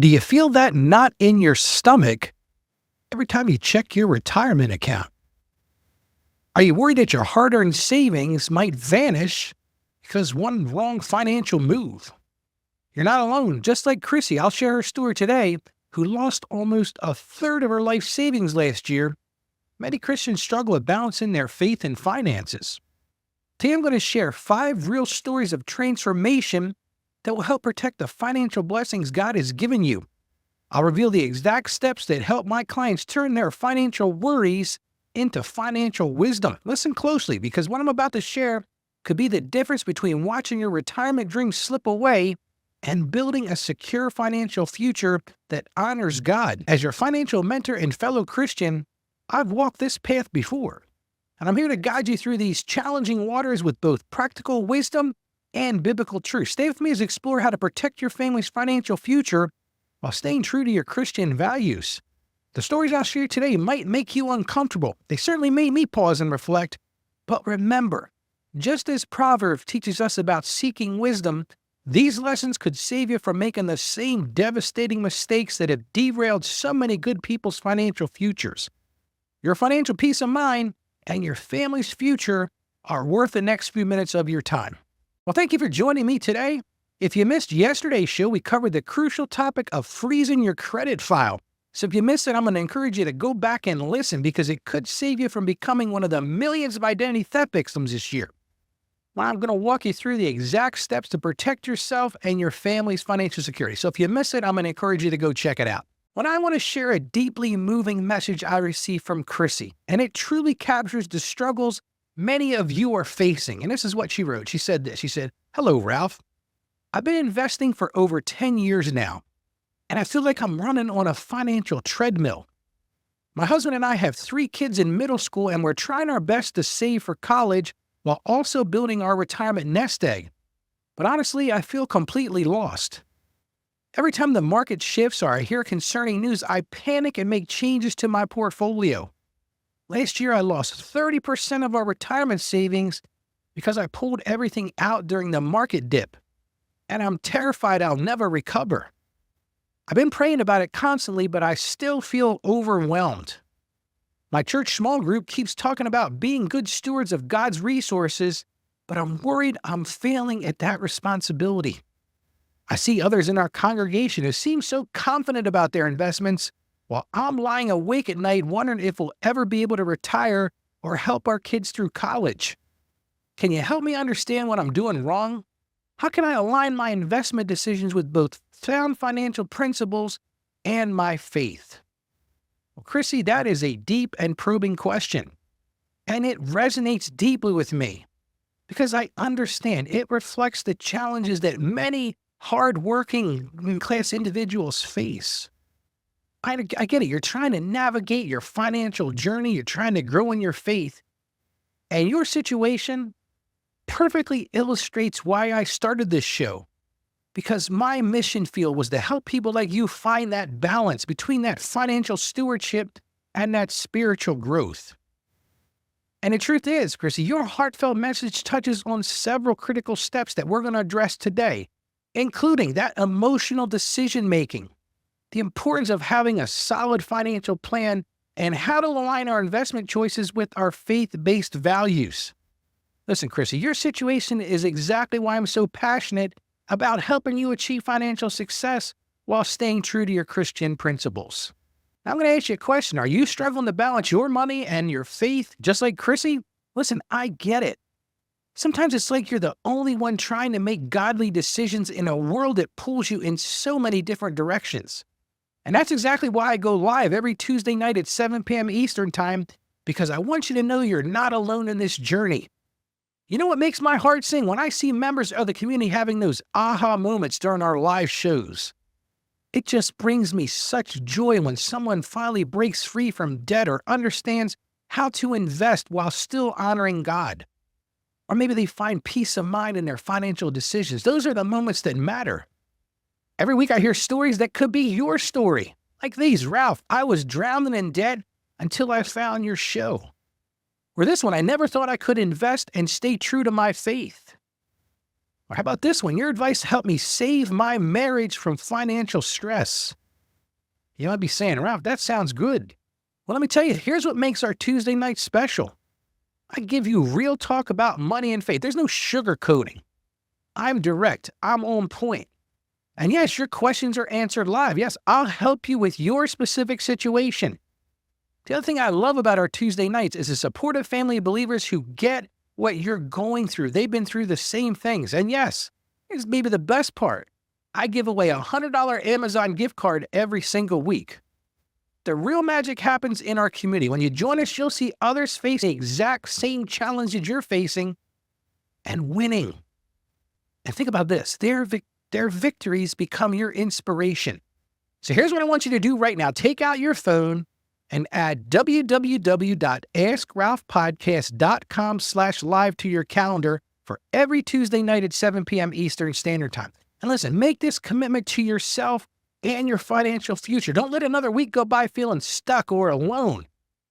Do you feel that knot in your stomach every time you check your retirement account? Are you worried that your hard-earned savings might vanish because one wrong financial move? You're not alone. Just like Chrissy, I'll share her story today, who lost almost a third of her life savings last year. Many Christians struggle with balancing their faith and finances. Today I'm going to share 5 real stories of transformation that will help protect the financial blessings God has given you. I'll reveal the exact steps that help my clients turn their financial worries into financial wisdom. Listen closely, because what I'm about to share could be the difference between watching your retirement dreams slip away and building a secure financial future that honors God. As your financial mentor and fellow Christian, I've walked this path before, and I'm here to guide you through these challenging waters with both practical wisdom and biblical truth. Stay with me as I explore how to protect your family's financial future while staying true to your Christian values. The stories I'll share today might make you uncomfortable. They certainly made me pause and reflect. But remember, just as Proverbs teaches us about seeking wisdom, these lessons could save you from making the same devastating mistakes that have derailed so many good people's financial futures. Your financial peace of mind and your family's future are worth the next few minutes of your time. Well, thank you for joining me today. If you missed yesterday's show, we covered the crucial topic of freezing your credit file. So if you missed it, I'm going to encourage you to go back and listen, because it could save you from becoming one of the millions of identity theft victims this year. Well, I'm going to walk you through the exact steps to protect yourself and your family's financial security. So if you missed it, I'm going to encourage you to go check it out. Well, I want to share a deeply moving message I received from Chrissy, and it truly captures the struggles many of you are facing. And this is what she wrote. She said this. She said, "Hello, Ralph. I've been investing for over 10 years now, and I feel like I'm running on a financial treadmill. My husband and I have 3 kids in middle school, and we're trying our best to save for college while also building our retirement nest egg. But honestly, I feel completely lost. Every time the market shifts or I hear concerning news, I panic and make changes to my portfolio. Last year, I lost 30% of our retirement savings because I pulled everything out during the market dip, and I'm terrified I'll never recover. I've been praying about it constantly, but I still feel overwhelmed. My church small group keeps talking about being good stewards of God's resources, but I'm worried I'm failing at that responsibility. I see others in our congregation who seem so confident about their investments, while I'm lying awake at night wondering if we'll ever be able to retire or help our kids through college. Can you help me understand what I'm doing wrong? How can I align my investment decisions with both sound financial principles and my faith?" Well, Chrissy, that is a deep and probing question, and it resonates deeply with me because I understand it reflects the challenges that many hardworking middle-class individuals face. I get it. You're trying to navigate your financial journey. You're trying to grow in your faith, and your situation perfectly illustrates why I started this show, because my mission field was to help people like you find that balance between that financial stewardship and that spiritual growth. And the truth is, Chrissy, your heartfelt message touches on several critical steps that we're going to address today, including that emotional decision-making, the importance of having a solid financial plan, and how to align our investment choices with our faith-based values. Listen, Chrissy, your situation is exactly why I'm so passionate about helping you achieve financial success while staying true to your Christian principles. Now, I'm going to ask you a question. Are you struggling to balance your money and your faith just like Chrissy? Listen, I get it. Sometimes it's like you're the only one trying to make godly decisions in a world that pulls you in so many different directions. And that's exactly why I go live every Tuesday night at 7 p.m. Eastern Time, because I want you to know you're not alone in this journey. You know what makes my heart sing? When I see members of the community having those aha moments during our live shows. It just brings me such joy when someone finally breaks free from debt or understands how to invest while still honoring God. Or maybe they find peace of mind in their financial decisions. Those are the moments that matter. Every week I hear stories that could be your story. Like these. "Ralph, I was drowning in debt until I found your show." Or this one, "I never thought I could invest and stay true to my faith." Or how about this one? Your advice helped me save my marriage from financial stress. You might be saying, Ralph, that sounds good. Well, let me tell you, here's what makes our Tuesday night special. I give you real talk about money and faith. There's no sugarcoating. I'm direct. I'm on point. And yes, your questions are answered live. Yes, I'll help you with your specific situation. The other thing I love about our Tuesday nights is a supportive family of believers who get what you're going through. They've been through the same things. And yes, here's maybe the best part. I give away a $100 Amazon gift card every single week. The real magic happens in our community. When you join us, you'll see others face the exact same challenges you're facing and winning. And think about this. Their victories become your inspiration. So here's what I want you to do right now. Take out your phone and add www.askralphpodcast.com/live to your calendar for every Tuesday night at 7 p.m. Eastern Standard Time. And listen, make this commitment to yourself and your financial future. Don't let another week go by feeling stuck or alone.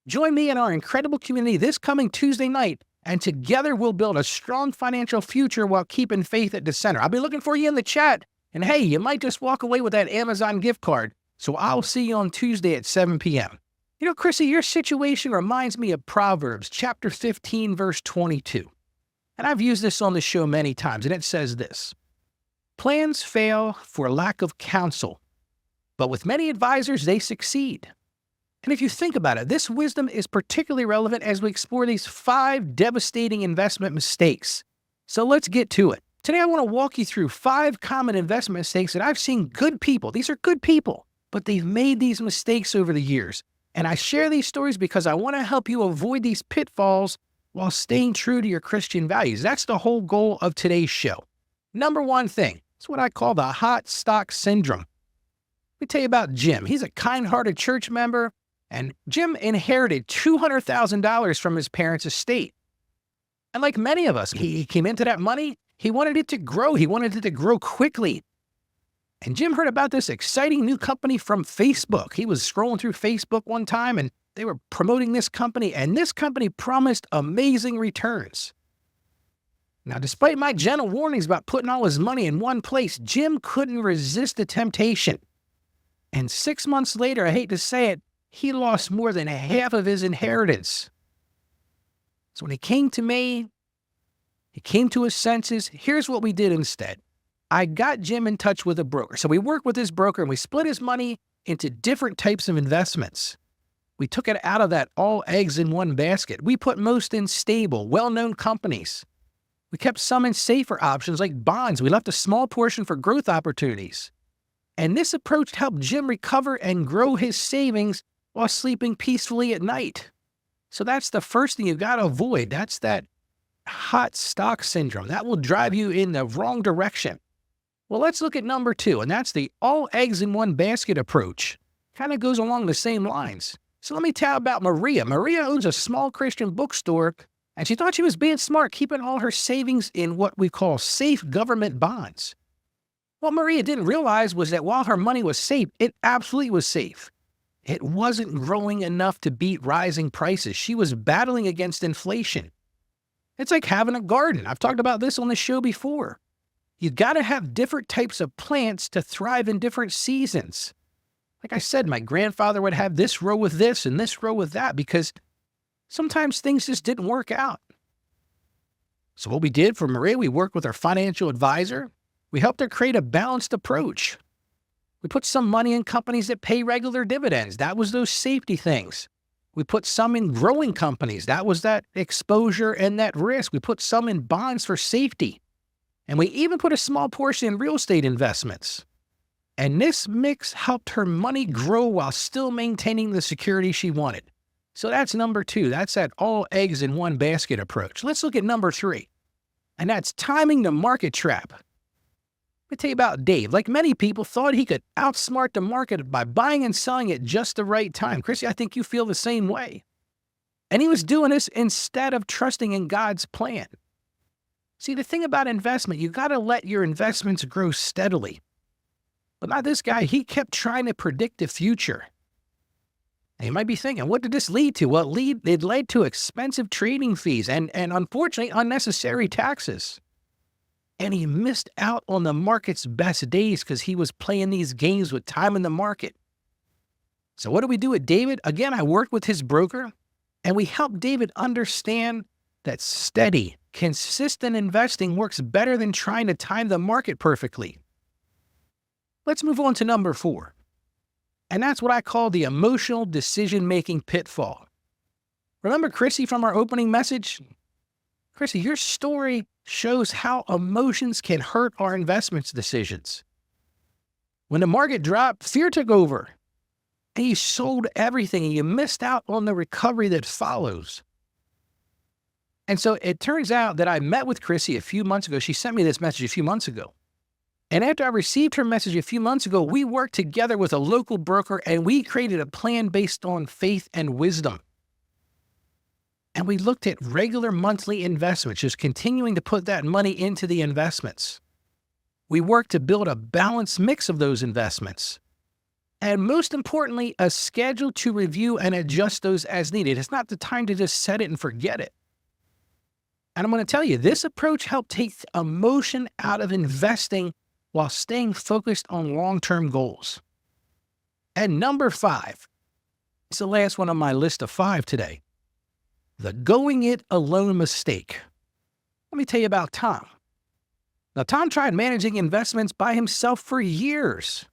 Join me in our incredible community this coming Tuesday night, and together we'll build a strong financial future while keeping faith at the center. I'll be looking for you in the chat. And hey, you might just walk away with that Amazon gift card. So I'll see you on Tuesday at 7 p.m. You know, Chrissy, your situation reminds me of Proverbs chapter 15, verse 22. And I've used this on the show many times, and it says this: plans fail for lack of counsel, but with many advisors, they succeed. And if you think about it, this wisdom is particularly relevant as we explore these 5 devastating investment mistakes. So let's get to it. Today, I want to walk you through 5 common investment mistakes that I've seen good people. These are good people, but they've made these mistakes over the years. And I share these stories because I want to help you avoid these pitfalls while staying true to your Christian values. That's the whole goal of today's show. Number one thing, it's what I call the hot stock syndrome. Let me tell you about Jim. He's a kind-hearted church member, and Jim inherited $200,000 from his parents' estate. And like many of us, he came into that money, he wanted it to grow. He wanted it to grow quickly. And Jim heard about this exciting new company from Facebook. He was scrolling through Facebook one time, and they were promoting this company, and this company promised amazing returns. Now, despite my gentle warnings about putting all his money in one place, Jim couldn't resist the temptation. And 6 months later, I hate to say it, he lost more than half of his inheritance. So when he came to me, he came to his senses. Here's what we did instead. I got Jim in touch with a broker. So we worked with this broker, and we split his money into different types of investments. We took it out of that all eggs in one basket. We put most in stable, well-known companies. We kept some in safer options like bonds. We left a small portion for growth opportunities. And this approach helped Jim recover and grow his savings while sleeping peacefully at night. So that's the first thing you've got to avoid. That's that hot stock syndrome. That will drive you in the wrong direction. Well, let's look at number 2, and that's the all eggs in one basket approach. Kind of goes along the same lines. So let me tell you about Maria. Maria owns a small Christian bookstore, and she thought she was being smart, keeping all her savings in what we call safe government bonds. What Maria didn't realize was that while her money was safe, it absolutely was safe. It wasn't growing enough to beat rising prices. She was battling against inflation. It's like having a garden. I've talked about this on the show before. You've got to have different types of plants to thrive in different seasons. Like I said, my grandfather would have this row with this and this row with that because sometimes things just didn't work out. So what we did for Maria, we worked with our financial advisor. We helped her create a balanced approach. We put some money in companies that pay regular dividends. That was those safety things. We put some in growing companies. That was that exposure and that risk. We put some in bonds for safety. And we even put a small portion in real estate investments. And this mix helped her money grow while still maintaining the security she wanted. So that's number 2. That's that all eggs in one basket approach. Let's look at number 3. And that's timing the market trap. Let me tell you about Dave. Like many people, thought he could outsmart the market by buying and selling at just the right time. Chrissy, I think you feel the same way. And he was doing this instead of trusting in God's plan. See, the thing about investment, you got to let your investments grow steadily. But not this guy. He kept trying to predict the future. And you might be thinking, what did this lead to? Well, it led to expensive trading fees and unfortunately, unnecessary taxes. and he missed out on the market's best days because he was playing these games with time in the market. So what do we do with David? Again, I worked with his broker, and we helped David understand that steady, consistent investing works better than trying to time the market perfectly. Let's move on to number 4. And that's what I call the emotional decision-making pitfall. Remember Chrissy from our opening message? Chrissy, your story shows how emotions can hurt our investments decisions. When the market dropped, fear took over, and you sold everything, and you missed out on the recovery that follows. And so it turns out that I met with Chrissy a few months ago. She sent me this message a few months ago. And after I received her message a few months ago, we worked together with a local broker, and we created a plan based on faith and wisdom. And we looked at regular monthly investments, just continuing to put that money into the investments. We worked to build a balanced mix of those investments. And most importantly, a schedule to review and adjust those as needed. It's not the time to just set it and forget it. And I'm going to tell you, this approach helped take emotion out of investing while staying focused on long-term goals. And number 5, it's the last one on my list of 5 today. The going it alone mistake. Let me tell you about Tom. Now, Tom tried managing investments by himself for years.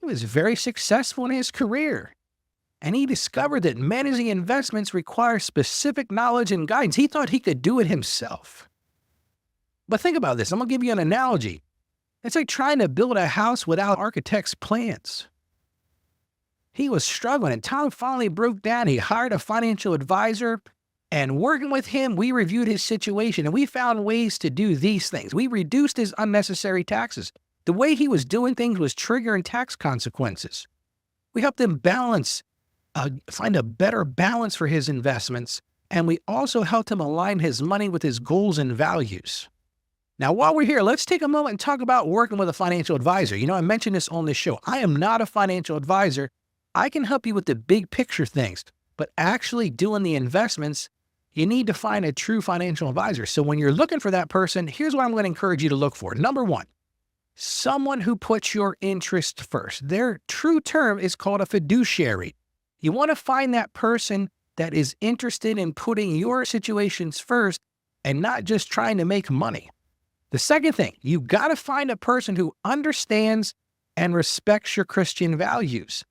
He was very successful in his career, and he discovered that managing investments requires specific knowledge and guidance. He thought he could do it himself. But think about this. I'm going to give you an analogy. It's like trying to build a house without architect's plans. He was struggling, and Tom finally broke down. He hired a financial advisor, and working with him, we reviewed his situation, and we found ways to do these things. We reduced his unnecessary taxes. The way he was doing things was triggering tax consequences. We helped him find a better balance for his investments, and we also helped him align his money with his goals and values. Now, while we're here, let's take a moment and talk about working with a financial advisor. You know, I mentioned this on this show. I am not a financial advisor. I can help you with the big picture things, but actually doing the investments, you need to find a true financial advisor. So when you're looking for that person, here's what I'm going to encourage you to look for. Number 1, someone who puts your interest first. Their true term is called a fiduciary. You want to find that person that is interested in putting your situations first and not just trying to make money. The second thing, you've got to find a person who understands and respects your Christian values.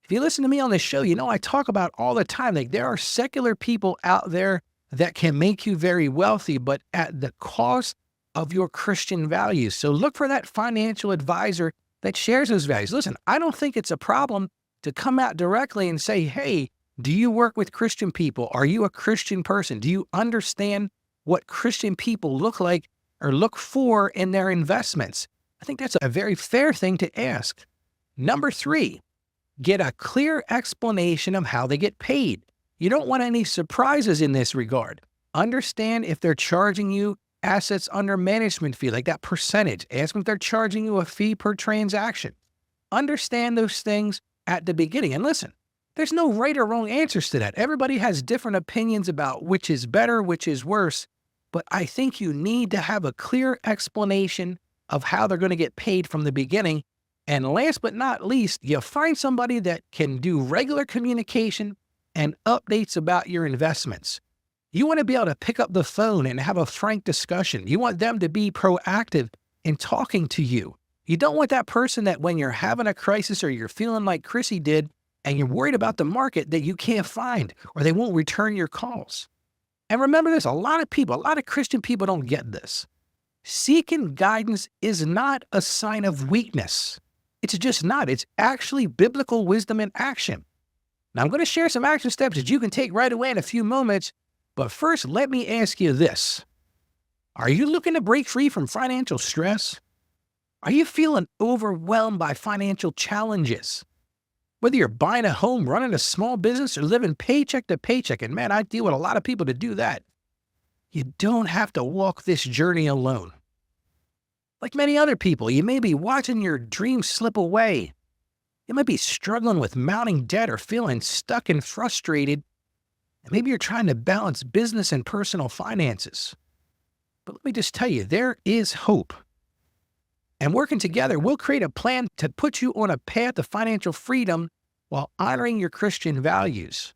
If you listen to me on this show, you know I talk about all the time, like there are secular people out there that can make you very wealthy, but at the cost of your Christian values. So look for that financial advisor that shares those values. Listen, I don't think it's a problem to come out directly and say, hey, do you work with Christian people? Are you a Christian person? Do you understand what Christian people look like or look for in their investments? I think that's a very fair thing to ask. Number 3, get a clear explanation of how they get paid. You don't want any surprises in this regard. Understand if they're charging you assets under management fee, like that percentage. Ask them if they're charging you a fee per transaction. Understand those things at the beginning. And listen, there's no right or wrong answers to that. Everybody has different opinions about which is better, which is worse. But I think you need to have a clear explanation of how they're going to get paid from the beginning. And last but not least, you find somebody that can do regular communication and updates about your investments. You want to be able to pick up the phone and have a frank discussion. You want them to be proactive in talking to you. You don't want that person that when you're having a crisis or you're feeling like Chrissy did and you're worried about the market that you can't find or they won't return your calls. And remember this, a lot of Christian people don't get this. Seeking guidance is not a sign of weakness. It's just not. It's actually biblical wisdom in action. Now, I'm going to share some action steps that you can take right away in a few moments. But first, let me ask you this. Are you looking to break free from financial stress? Are you feeling overwhelmed by financial challenges? Whether you're buying a home, running a small business, or living paycheck to paycheck, and man, I deal with a lot of people to do that. You don't have to walk this journey alone. Like many other people, you may be watching your dreams slip away. You might be struggling with mounting debt or feeling stuck and frustrated. And maybe you're trying to balance business and personal finances. But let me just tell you, there is hope. And working together, we'll create a plan to put you on a path to financial freedom while honoring your Christian values.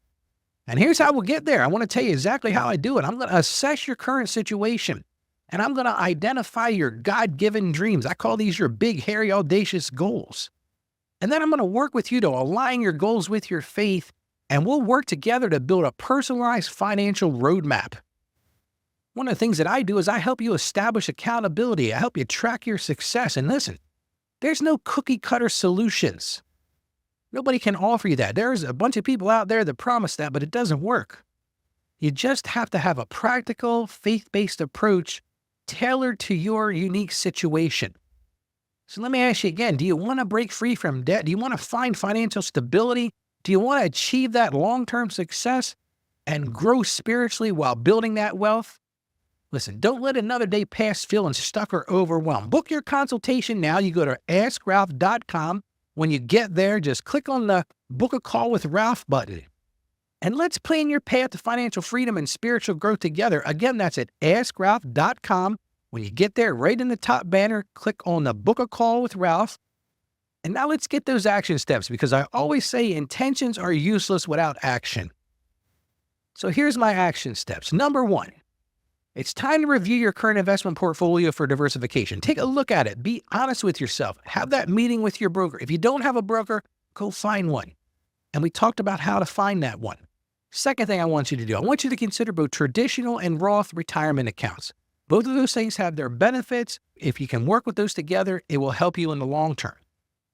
And here's how we'll get there. I want to tell you exactly how I do it. I'm going to assess your current situation, and I'm going to identify your God-given dreams. I call these your big, hairy, audacious goals. And then I'm going to work with you to align your goals with your faith, and we'll work together to build a personalized financial roadmap. One of the things that I do is I help you establish accountability. I help you track your success. And listen, there's no cookie-cutter solutions. Nobody can offer you that. There's a bunch of people out there that promise that, but it doesn't work. You just have to have a practical, faith-based approach tailored to your unique situation. So let me ask you again, do you want to break free from debt? Do you want to find financial stability? Do you want to achieve that long-term success and grow spiritually while building that wealth? Listen, don't let another day pass feeling stuck or overwhelmed. Book your consultation now. You go to askralph.com. When you get there, just click on the Book a Call with Ralph button. And let's plan your path to financial freedom and spiritual growth together. Again, that's at askralph.com. When you get there, right in the top banner, click on the Book a Call with Ralph. And now let's get those action steps, because I always say intentions are useless without action. So here's my action steps. Number 1, it's time to review your current investment portfolio for diversification. Take a look at it. Be honest with yourself. Have that meeting with your broker. If you don't have a broker, go find one. And we talked about how to find that one. Second thing I want you to do, I want you to consider both traditional and Roth retirement accounts. Both of those things have their benefits. If you can work with those together, it will help you in the long term.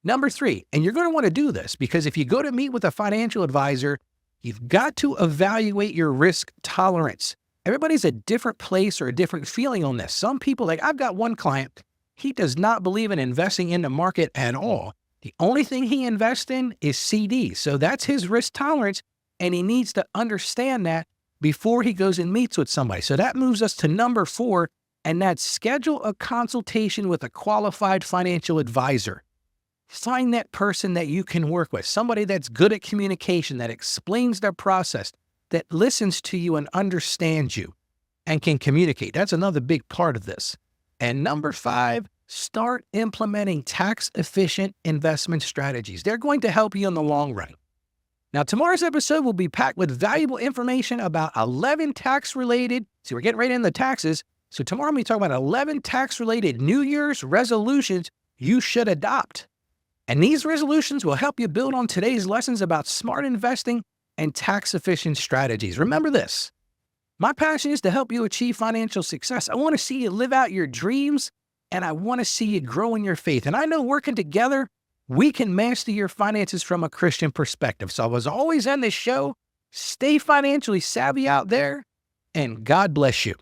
Number 3, and you're going to want to do this because if you go to meet with a financial advisor, you've got to evaluate your risk tolerance. Everybody's a different place or a different feeling on this. Some people, like I've got one client, he does not believe in investing in the market at all. The only thing he invests in is CDs. So that's his risk tolerance, and he needs to understand that before he goes and meets with somebody. So that moves us to number 4, and that's schedule a consultation with a qualified financial advisor. Find that person that you can work with, somebody that's good at communication, that explains their process, that listens to you and understands you and can communicate. That's another big part of this. And number 5, start implementing tax-efficient investment strategies. They're going to help you in the long run. Now, tomorrow's episode will be packed with valuable information about 11 tax-related, see, we're getting right into the taxes. So tomorrow I'm going to talk about 11 tax-related New Year's resolutions you should adopt. And these resolutions will help you build on today's lessons about smart investing and tax-efficient strategies. Remember this, my passion is to help you achieve financial success. I want to see you live out your dreams, and I want to see you grow in your faith. And I know working together, we can master your finances from a Christian perspective. So as always on this show, stay financially savvy out there, and God bless you.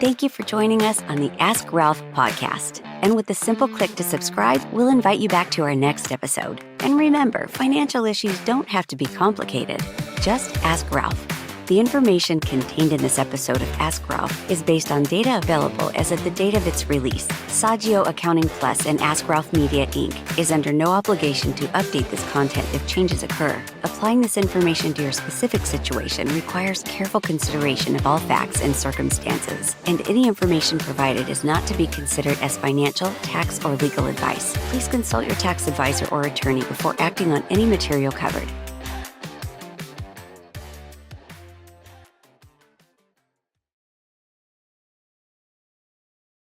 Thank you for joining us on the Ask Ralph podcast. And with a simple click to subscribe, we'll invite you back to our next episode. And remember, financial issues don't have to be complicated. Just ask Ralph. The information contained in this episode of Ask Ralph is based on data available as of the date of its release. Saggio Accounting Plus and Ask Ralph Media, Inc. is under no obligation to update this content if changes occur. Applying this information to your specific situation requires careful consideration of all facts and circumstances, and any information provided is not to be considered as financial, tax, or legal advice. Please consult your tax advisor or attorney before acting on any material covered.